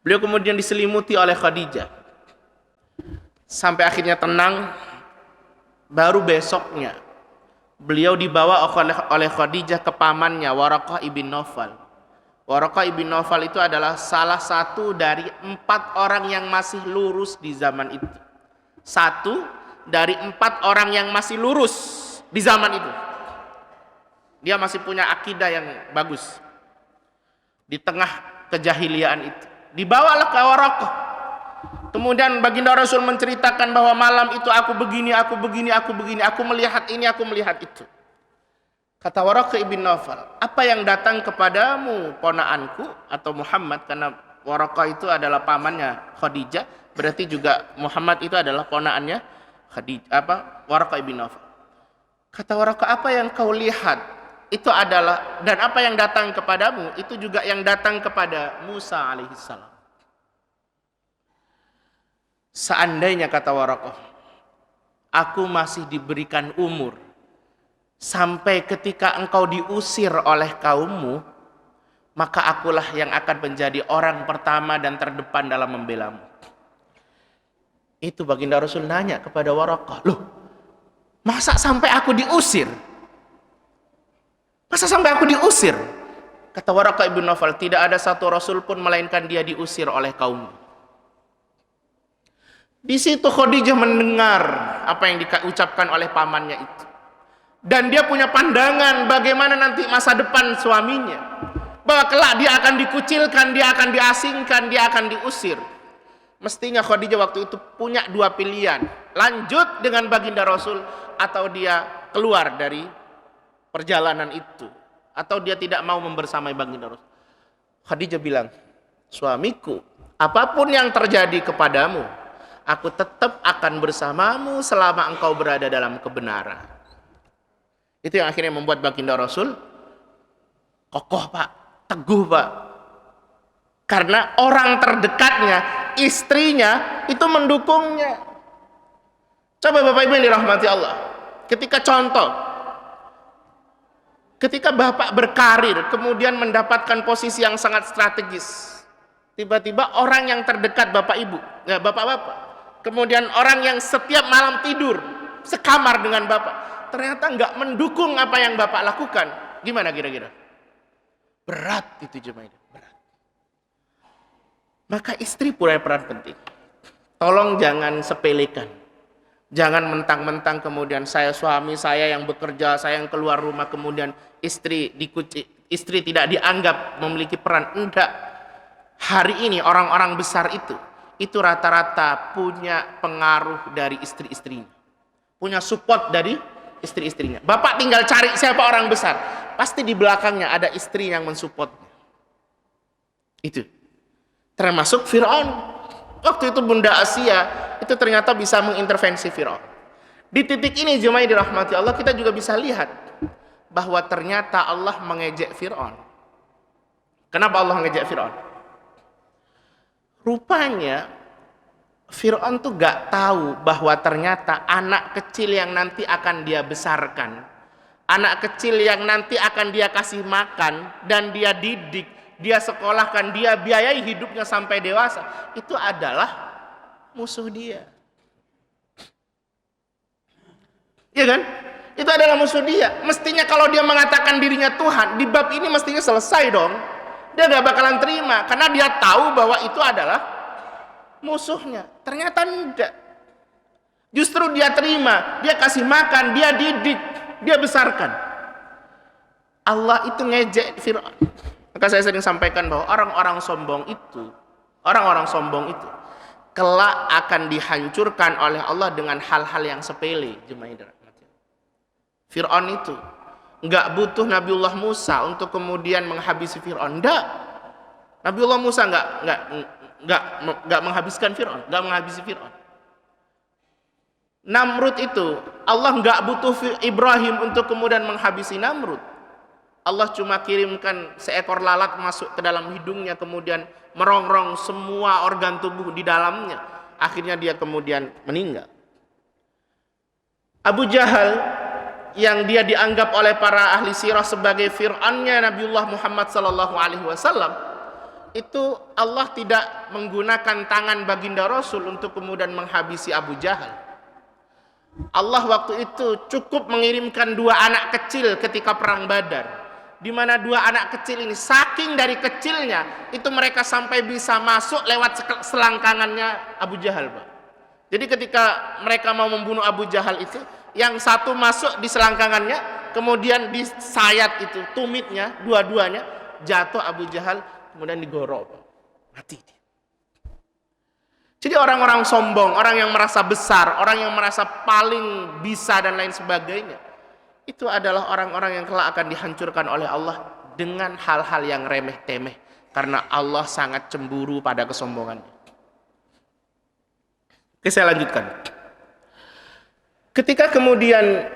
[SPEAKER 2] Beliau kemudian diselimuti oleh Khadijah sampai akhirnya tenang. Baru besoknya beliau dibawa oleh Khadijah ke pamannya Waraqah ibn Nawfal. Waraqah ibn Nawfal itu adalah salah satu dari 4 orang yang masih lurus di zaman itu. 1 dari 4 orang yang masih lurus di zaman itu. Dia masih punya akidah yang bagus di tengah kejahiliaan itu. Dibawalah ke Waraqah. Kemudian baginda Rasul menceritakan bahwa malam itu aku begini, aku begini, aku begini, aku melihat ini, aku melihat itu. Kata Waraqah ibn Nawfal, apa yang datang kepadamu ponaanku atau Muhammad, karena Waraqah itu adalah pamannya Khadijah, berarti juga Muhammad itu adalah ponaannya Khadijah, Waraqah ibn Nawfal. Kata Waraqah, apa yang kau lihat itu adalah, dan apa yang datang kepadamu itu juga yang datang kepada Musa alaihissalam. Seandainya, kata Waraqah, aku masih diberikan umur sampai ketika engkau diusir oleh kaummu, maka akulah yang akan menjadi orang pertama dan terdepan dalam membelamu. Itu baginda Rasul nanya kepada Waraqah, loh, masa sampai aku diusir? Masa sampai aku diusir? Kata Waraqah ibn Nawfal, tidak ada satu Rasul pun melainkan dia diusir oleh kaumnya. Di situ Khadijah mendengar apa yang diucapkan oleh pamannya itu. Dan dia punya pandangan bagaimana nanti masa depan suaminya. Bahwa kelak dia akan dikucilkan, dia akan diasingkan, dia akan diusir. Mestinya Khadijah waktu itu punya 2 pilihan. Lanjut dengan baginda Rasul atau dia keluar dari perjalanan itu. Atau dia tidak mau membersamai baginda Rasul. Khadijah bilang, suamiku, apapun yang terjadi kepadamu, aku tetap akan bersamamu selama engkau berada dalam kebenaran. Itu yang akhirnya membuat baginda Rasul kokoh, Pak, teguh, Pak. Karena orang terdekatnya, istrinya, itu mendukungnya. Coba Bapak Ibu yang dirahmati Allah. Ketika Bapak berkarir, kemudian mendapatkan posisi yang sangat strategis. Tiba-tiba orang yang terdekat Bapak Ibu, ya Bapak-Bapak, kemudian orang yang setiap malam tidur sekamar dengan Bapak, ternyata nggak mendukung apa yang Bapak lakukan. Gimana kira-kira? Berat itu jemaah, berat. Maka istri punya peran penting. Tolong jangan sepelekan. Jangan mentang-mentang kemudian suami saya yang bekerja, saya yang keluar rumah, kemudian istri tidak dianggap memiliki peran. Enggak. Hari ini orang-orang besar itu rata-rata punya pengaruh dari istri-istrinya. Punya support dari istri-istrinya. Bapak tinggal cari siapa orang besar. Pasti di belakangnya ada istri yang mensupportnya. Itu. Termasuk Fir'aun. Waktu itu Bunda Asia itu ternyata bisa mengintervensi Fir'aun. Di titik ini jemaah dirahmati Allah, kita juga bisa lihat bahwa ternyata Allah mengejek Fir'aun. Kenapa Allah mengejek Fir'aun? Rupanya Fir'aun tuh gak tahu bahwa ternyata anak kecil yang nanti akan dia besarkan, anak kecil yang nanti akan dia kasih makan dan dia didik, dia sekolahkan, dia biayai hidupnya sampai dewasa, itu adalah musuh dia. Iya kan? Itu adalah musuh dia. Mestinya kalau dia mengatakan dirinya Tuhan, di bab ini mestinya selesai dong. Dia gak bakalan terima karena dia tahu bahwa itu adalah musuhnya. Ternyata tidak. Justru dia terima, dia kasih makan, dia didik, dia besarkan. Allah itu ngejek Fir'aun. Maka saya sering sampaikan bahwa orang-orang sombong itu kelak akan dihancurkan oleh Allah dengan hal-hal yang sepele. Fir'aun itu nggak butuh Nabiullah Musa untuk kemudian menghabisi Fir'aun. Enggak. Nabiullah Musa nggak menghabiskan Fir'aun, nggak menghabisi Fir'aun. Namrud itu Allah nggak butuh Ibrahim untuk kemudian menghabisi Namrud. Allah cuma kirimkan seekor lalat masuk ke dalam hidungnya, kemudian merongrong semua organ tubuh di dalamnya. Akhirnya dia kemudian meninggal. Abu Jahal yang dia dianggap oleh para ahli sirah sebagai Fir'aunnya Nabiullah Muhammad SAW, itu Allah tidak menggunakan tangan baginda Rasul untuk kemudian menghabisi Abu Jahal. Allah waktu itu cukup mengirimkan 2 anak kecil ketika perang Badar, di mana 2 anak kecil ini saking dari kecilnya itu mereka sampai bisa masuk lewat selangkangannya Abu Jahal, Pak. Jadi ketika mereka mau membunuh Abu Jahal itu, yang satu masuk di selangkangannya, kemudian disayat itu tumitnya, dua-duanya jatuh Abu Jahal, kemudian digorok, mati dia. Jadi orang-orang sombong, orang yang merasa besar, orang yang merasa paling bisa dan lain sebagainya, itu adalah orang-orang yang kelak akan dihancurkan oleh Allah dengan hal-hal yang remeh-temeh, karena Allah sangat cemburu pada kesombongannya. Oke, saya lanjutkan. Ketika kemudian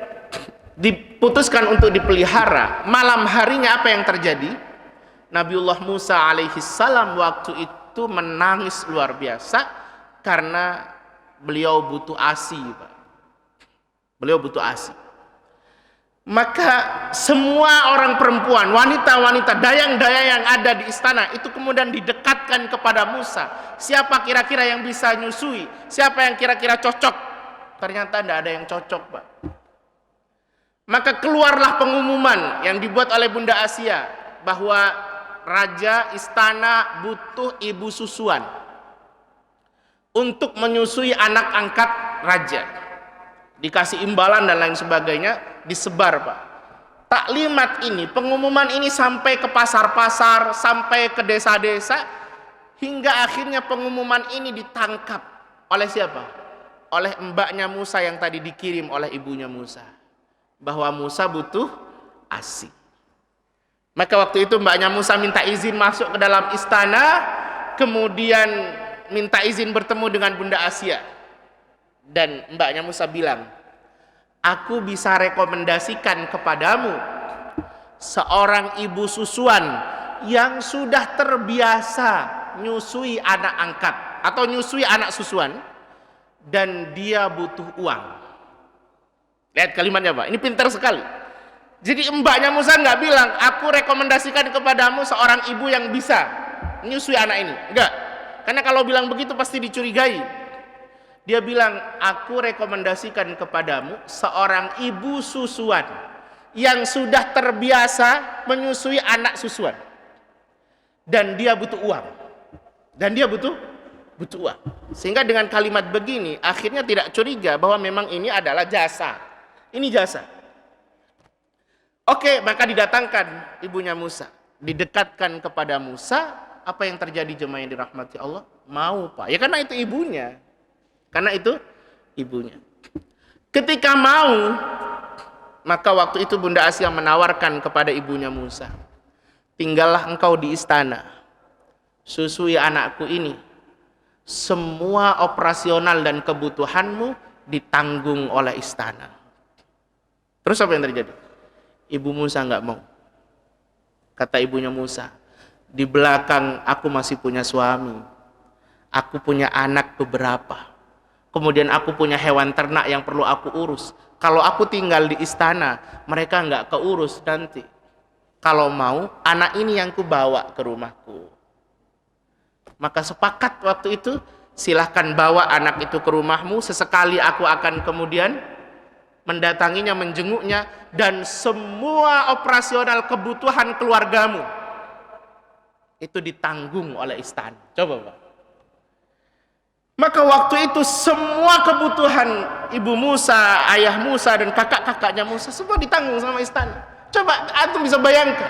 [SPEAKER 2] diputuskan untuk dipelihara, malam harinya apa yang terjadi? Nabiullah Musa alaihi salam waktu itu menangis luar biasa karena beliau butuh ASI, Pak. Beliau butuh ASI. Maka semua orang perempuan, wanita-wanita, dayang-dayang yang ada di istana itu kemudian didekatkan kepada Musa. Siapa kira-kira yang bisa nyusui? Siapa yang kira-kira cocok? Ternyata tidak ada yang cocok, Pak. Maka keluarlah pengumuman yang dibuat oleh Bunda Asia bahwa raja istana butuh ibu susuan untuk menyusui anak angkat raja. Dikasih imbalan dan lain sebagainya, disebar, Pak. Taklimat ini, pengumuman ini sampai ke pasar-pasar, sampai ke desa-desa, hingga akhirnya pengumuman ini ditangkap oleh siapa? Oleh mbaknya Musa yang tadi dikirim oleh ibunya Musa, bahwa Musa butuh ASI. Maka waktu itu mbaknya Musa minta izin masuk ke dalam istana, kemudian minta izin bertemu dengan Bunda Asia. Dan mbaknya Musa bilang, aku bisa rekomendasikan kepadamu seorang ibu susuan yang sudah terbiasa nyusui anak angkat atau nyusui anak susuan, dan dia butuh uang. Lihat kalimatnya, Pak, ini pintar sekali. Jadi mbaknya Musa nggak bilang, aku rekomendasikan kepadamu seorang ibu yang bisa nyusui anak ini. Enggak, karena kalau bilang begitu pasti dicurigai. Dia bilang, aku rekomendasikan kepadamu seorang ibu susuan yang sudah terbiasa menyusui anak susuan, dan dia butuh uang. Dan dia butuh uang. Sehingga dengan kalimat begini akhirnya tidak curiga bahwa memang ini adalah jasa. Ini jasa. Oke, maka didatangkan ibunya Musa, didekatkan kepada Musa. Apa yang terjadi, jemaah yang dirahmati Allah? Mau, Pak. Ya karena itu ibunya. Karena itu ibunya. Ketika mau, maka waktu itu Bunda Asia menawarkan kepada ibunya Musa, tinggallah engkau di istana, susui anakku ini, semua operasional dan kebutuhanmu ditanggung oleh istana. Terus apa yang terjadi? Ibu Musa nggak mau. Kata ibunya Musa, di belakang aku masih punya suami, aku punya anak beberapa, kemudian aku punya hewan ternak yang perlu aku urus. Kalau aku tinggal di istana, mereka nggak keurus nanti. Kalau mau, anak ini yang kubawa ke rumahku. Maka sepakat waktu itu, silahkan bawa anak itu ke rumahmu. Sesekali aku akan kemudian mendatanginya, menjenguknya, dan semua operasional kebutuhan keluargamu itu ditanggung oleh istana. Coba, Pak. Maka waktu itu semua kebutuhan ibu Musa, ayah Musa, dan kakak-kakaknya Musa semua ditanggung sama istana. Coba antum bisa bayangkan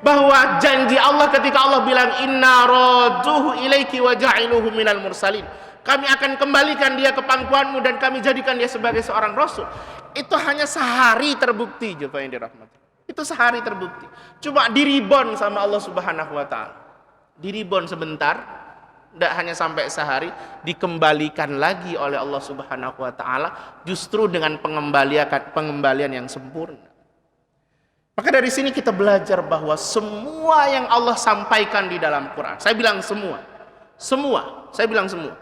[SPEAKER 2] bahwa janji Allah ketika Allah bilang, inna raduhu ilaiki wa ja'iluhu minal mursalin, kami akan kembalikan dia ke pangkuanmu dan kami jadikan dia sebagai seorang rasul. Itu hanya sehari terbukti, jemaah yang dirahmati. Itu sehari terbukti. Cuma diribon sama Allah Subhanahu wa taala. Diribon sebentar. Tidak hanya sampai sehari, dikembalikan lagi oleh Allah Subhanahu wa taala justru dengan pengembalian yang sempurna. Maka dari sini kita belajar bahwa semua yang Allah sampaikan di dalam Quran, saya bilang semua, saya bilang semua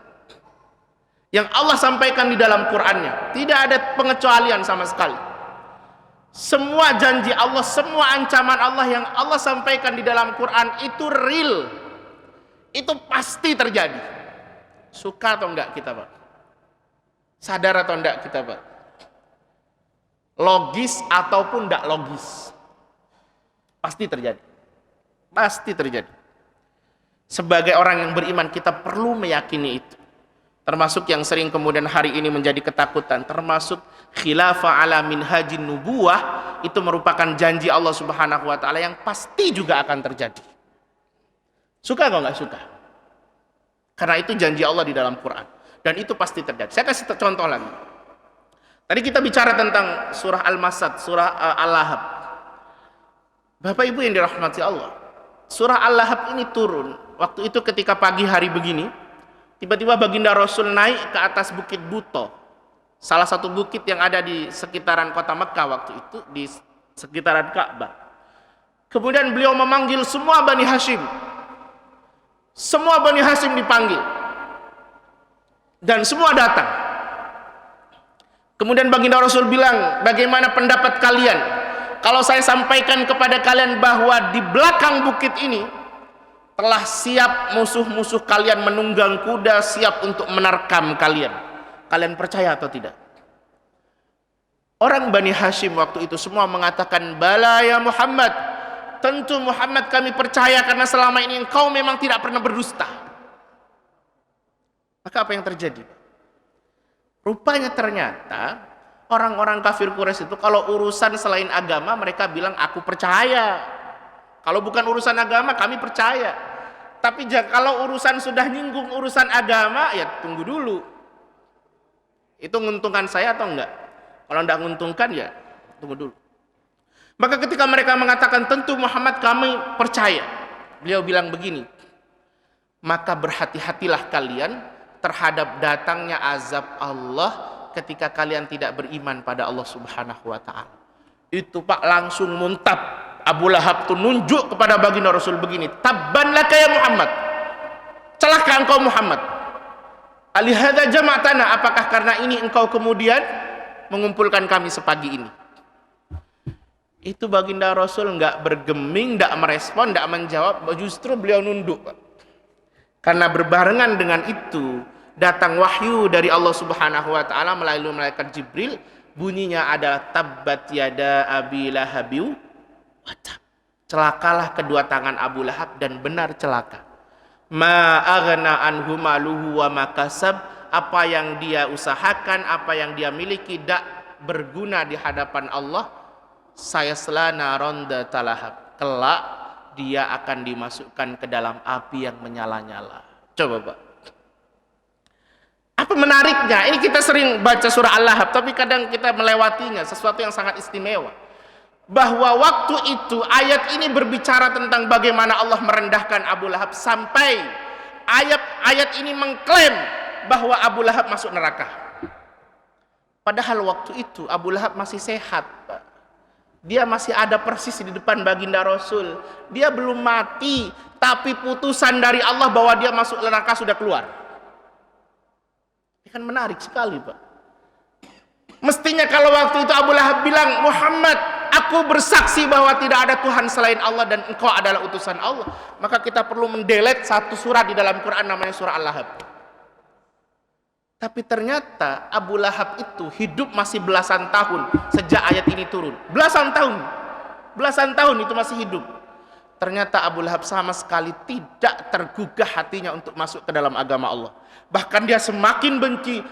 [SPEAKER 2] yang Allah sampaikan di dalam Qurannya, tidak ada pengecualian sama sekali. Semua janji Allah, semua ancaman Allah yang Allah sampaikan di dalam Quran itu real. Itu pasti terjadi. Suka atau enggak kita, Pak? Sadar atau enggak kita, Pak? Logis ataupun enggak logis, pasti terjadi. Pasti terjadi. Sebagai orang yang beriman, kita perlu meyakini itu. Termasuk yang sering kemudian hari ini menjadi ketakutan, termasuk khilafah ala minhajin nubuwah, itu merupakan janji Allah Subhanahu wa taala yang pasti juga akan terjadi. Suka atau enggak suka? Karena itu janji Allah di dalam Quran, dan itu pasti terjadi. Saya kasih contoh lagi. Tadi kita bicara tentang surah Al-Masad, surah Al-Lahab. Bapak Ibu yang dirahmati Allah, surah Al-Lahab ini turun waktu itu ketika pagi hari begini. Tiba-tiba baginda Rasul naik ke atas Bukit Buto, salah satu bukit yang ada di sekitaran kota Mekah waktu itu, di sekitaran Ka'bah. Kemudian beliau memanggil semua Bani Hashim. Semua Bani Hashim dipanggil, dan semua datang. Kemudian baginda Rasul bilang, bagaimana pendapat kalian kalau saya sampaikan kepada kalian bahwa di belakang bukit ini telah siap musuh-musuh kalian menunggang kuda, siap untuk menerkam kalian. Kalian percaya atau tidak? Orang Bani Hashim waktu itu semua mengatakan, bala ya Muhammad, tentu Muhammad kami percaya, karena selama ini engkau memang tidak pernah berdusta. Maka apa yang terjadi? Rupanya ternyata orang-orang kafir Quraisy itu kalau urusan selain agama mereka bilang aku percaya. Kalau bukan urusan agama kami percaya. Tapi kalau urusan sudah nyinggung urusan agama, ya tunggu dulu. Itu menguntungkan saya atau enggak? Kalau enggak menguntungkan ya tunggu dulu. Maka ketika mereka mengatakan tentu Muhammad kami percaya, beliau bilang begini, maka berhati-hatilah kalian terhadap datangnya azab Allah ketika kalian tidak beriman pada Allah Subhanahu wa taala. Itu Pak langsung muntab. Abu Lahab tuh nunjuk kepada baginda Rasul begini, tabban laka ya Muhammad, celaka engkau Muhammad, alihada jama'tana, apakah karena ini engkau kemudian mengumpulkan kami sepagi ini? Itu baginda Rasul enggak bergeming, enggak merespon, enggak menjawab, justru beliau nunduk. Karena berbarengan dengan itu datang wahyu dari Allah Subhanahu wa taala melalui malaikat Jibril, bunyinya adalah tabbat yada abi lahabiu watab. Celakalah kedua tangan Abu Lahab, dan benar celaka. Ma aghna anhu maluhu wa makasab, apa yang dia usahakan, apa yang dia miliki tidak berguna di hadapan Allah. Saya selana ronda talahab, kelak dia akan dimasukkan ke dalam api yang menyala-nyala. Coba Pak, apa menariknya? Ini kita sering baca surah Al-Lahab, tapi kadang kita melewatinya, sesuatu yang sangat istimewa. Bahwa waktu itu ayat ini berbicara tentang bagaimana Allah merendahkan Abu Lahab, sampai ayat ini mengklaim bahwa Abu Lahab masuk neraka. Padahal waktu itu Abu Lahab masih sehat, Pak. Dia masih ada persis di depan baginda Rasul. Dia belum mati, tapi putusan dari Allah bahwa dia masuk neraka sudah keluar. Ini kan menarik sekali, Pak. Mestinya kalau waktu itu Abu Lahab bilang, Muhammad, aku bersaksi bahwa tidak ada Tuhan selain Allah dan engkau adalah utusan Allah, maka kita perlu mendelete satu surat di dalam Quran namanya surah Al-Lahab. Tapi ternyata Abu Lahab itu hidup masih belasan tahun sejak ayat ini turun. Belasan tahun itu masih hidup. Ternyata Abu Lahab sama sekali tidak tergugah hatinya untuk masuk ke dalam agama Allah. Bahkan dia semakin benci,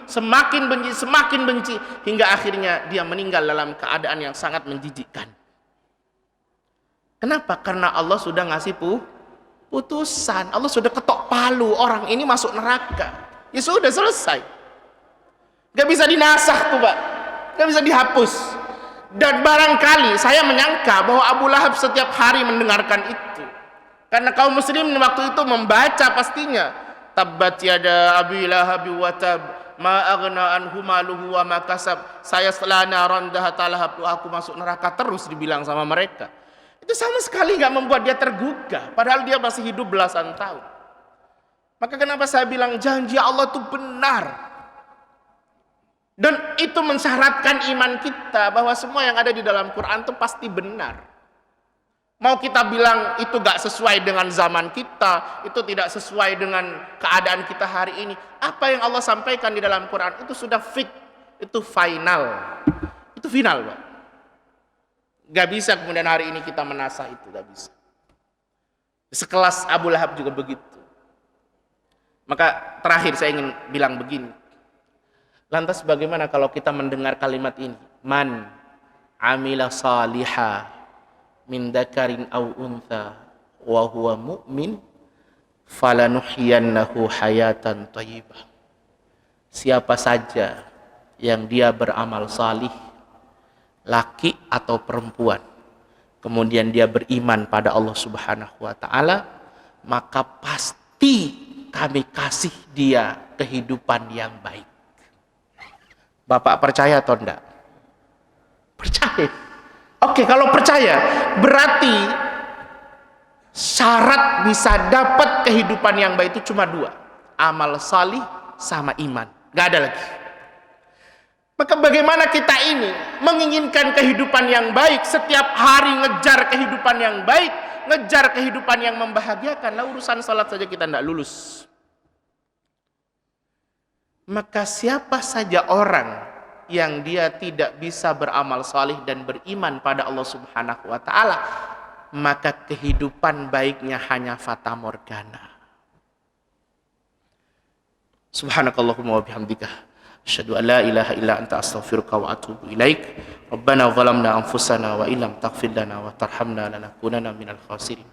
[SPEAKER 2] hingga akhirnya dia meninggal dalam keadaan yang sangat menjijikkan. Kenapa? Karena Allah sudah ngasih putusan. Allah sudah ketok palu, orang ini masuk neraka. Ya sudah selesai. Gak bisa dinasah tuh Pak, gak bisa dihapus. Dan barangkali saya menyangka bahwa Abu Lahab setiap hari mendengarkan itu, karena kaum muslimin waktu itu membaca pastinya, tabbat yada abi lahabi watab ma aghna anhu maluhu wa ma kasab, saya selana rondah talahab, aku masuk neraka terus dibilang sama mereka. Itu sama sekali gak membuat dia tergugah, padahal dia masih hidup belasan tahun. Maka kenapa saya bilang janji Allah itu benar. Dan itu mensyaratkan iman kita bahwa semua yang ada di dalam Quran itu pasti benar. Mau kita bilang itu gak sesuai dengan zaman kita, itu tidak sesuai dengan keadaan kita hari ini. Apa yang Allah sampaikan di dalam Quran itu sudah fix, itu final. Itu final, Pak. Gak bisa kemudian hari ini kita menasah itu, gak bisa. Sekelas Abu Lahab juga begitu. Maka terakhir saya ingin bilang begini. Lantas bagaimana kalau kita mendengar kalimat ini? Man amila salihah min dzakarin aw untha wa huwa mu'min falanuhyiyannahu hayatan thayyibah. Siapa saja yang dia beramal salih, laki atau perempuan, kemudian dia beriman pada Allah Subhanahu wa taala, maka pasti kami kasih dia kehidupan yang baik. Bapak percaya atau enggak? Percaya. Oke, kalau percaya, berarti syarat bisa dapat kehidupan yang baik itu cuma dua. Amal salih sama iman. Gak ada lagi. Maka bagaimana kita ini menginginkan kehidupan yang baik, setiap hari ngejar kehidupan yang baik, ngejar kehidupan yang membahagiakan. Lah urusan salat saja kita tidak lulus. Maka siapa saja orang yang dia tidak bisa beramal salih dan beriman pada Allah Subhanahu wa taala, maka kehidupan baiknya hanya fata morgana. Subhanakallahumma wa bihamdika asyhadu an la ilaha illa anta astaghfiruka wa atubu ilaik. Rabbana zalamna anfusana wa illam taghfir lana wa tarhamna lanakunanna minal khasirin.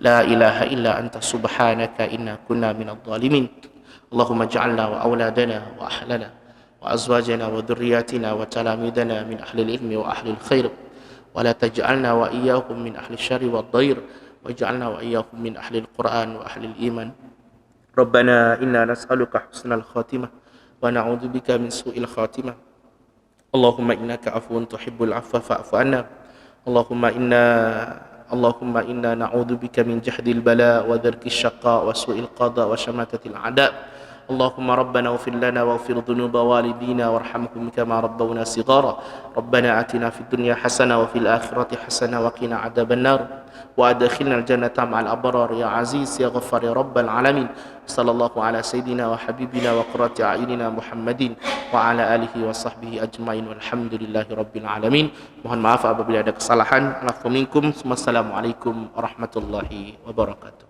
[SPEAKER 2] La ilaha illa anta subhanaka inna kunna minadh dhalimin. Allahumma ij'alna wa auladana wa ahlana wa azwajana wa dhurriyyatina wa talamidana min ahli al-ilmi wa ahli al-khair wa la taj'alna wa iyyahum min ahli asy-syarri wad-dhair waj'alna wa iyyahum min ahli al-Qur'an wa ahli al-iman. Rabbana inna nas'aluka husnal khatimah wa na'udzu bika min su'il khatimah. Allahumma innaka afuwun tuhibbul 'afwa fa'fu 'anna. Allahumma inna na'udzu bika min jahdil bala wa dharkis syaqa wa su'il qada wa syamatatil a'da. اللهم ربنا اغفر لنا واغفر ذنوب والدينا وارحمهم كما ربونا صغارا. ربنا آتنا في الدنيا حسنة وفي الآخرة حسنة وقنا عذاب النار وأدخلنا الجنة مع الأبرار يا عزيز يا غفار يا رب العالمين. صلى الله على سيدنا وحبيبنا وقرة أعيننا محمد وعلى آله وصحبه أجمعين والحمد لله رب العالمين. Mohon maaf apabila ada kesalahan. Assalamualaikum warahmatullahi wabarakatuh.